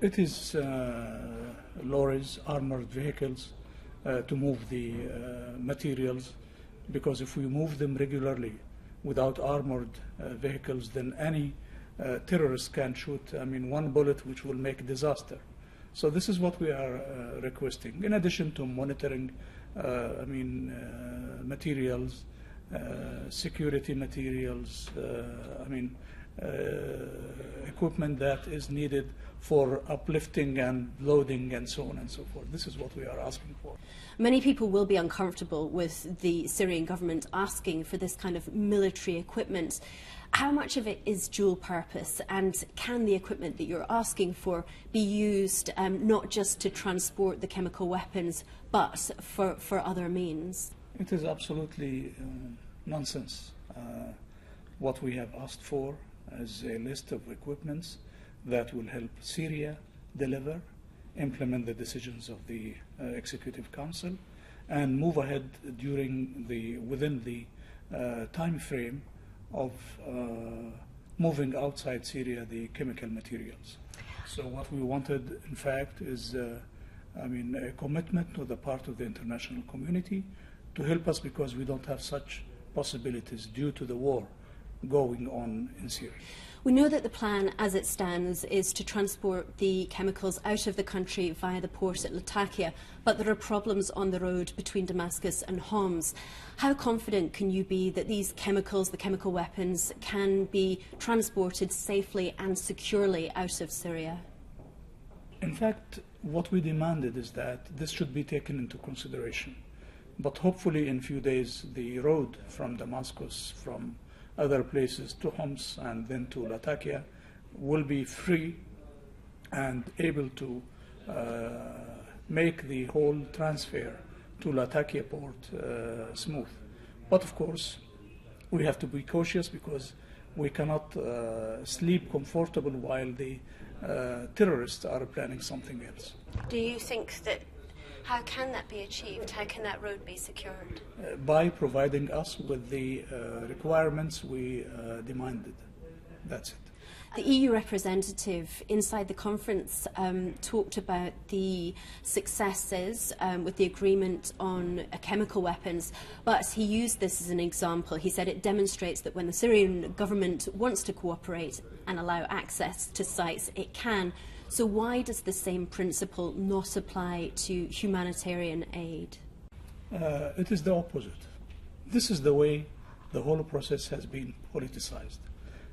It is lorries, armored vehicles to move the materials, because if we move them regularly without armored vehicles, then any terrorist can shoot, one bullet which will make disaster. So this is what we are requesting, in addition to monitoring materials, security materials, equipment that is needed for uplifting and loading and so on and so forth. This is what we are asking for. Many people will be uncomfortable with the Syrian government asking for this kind of military equipment. How much of it is dual purpose, and can the equipment that you're asking for be used not just to transport the chemical weapons but for other means? It is absolutely nonsense. What we have asked for is a list of equipments that will help Syria deliver, implement the decisions of the Executive Council, and move ahead within the time frame of moving outside Syria the chemical materials. So what we wanted, in fact, is a commitment on the part of the international community to help us, because we don't have such possibilities due to the war going on in Syria. We know that the plan, as it stands, is to transport the chemicals out of the country via the port at Latakia, but there are problems on the road between Damascus and Homs. How confident can you be that these chemicals, the chemical weapons, can be transported safely and securely out of Syria? In fact, what we demanded is that this should be taken into consideration. But hopefully in a few days, the road from Damascus, from other places to Homs and then to Latakia will be free and able to make the whole transfer to Latakia port smooth. But of course, we have to be cautious, because we cannot sleep comfortable while the terrorists are planning something else. Do you think that, how can that be achieved? How can that road be secured? By providing us with the requirements we demanded. That's it. The EU representative inside the conference talked about the successes with the agreement on chemical weapons, but he used this as an example. He said it demonstrates that when the Syrian government wants to cooperate and allow access to sites, it can. So why does the same principle not apply to humanitarian aid? It is the opposite. This is the way the whole process has been politicized.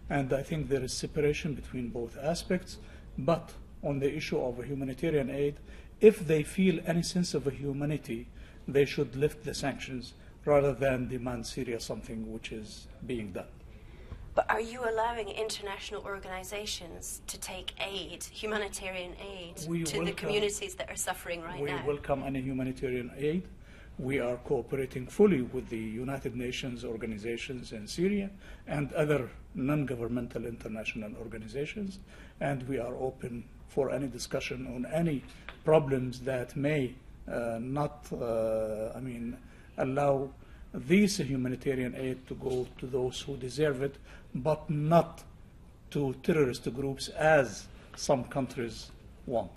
And I think there is separation between both aspects. But on the issue of humanitarian aid, if they feel any sense of humanity, they should lift the sanctions rather than demand Syria something which is being done. But are you allowing international organizations to take aid, humanitarian aid, to the communities that are suffering right now? We welcome any humanitarian aid. We are cooperating fully with the United Nations organizations in Syria and other non-governmental international organizations, and we are open for any discussion on any problems that may not allow this humanitarian aid to go to those who deserve it, but not to terrorist groups as some countries want.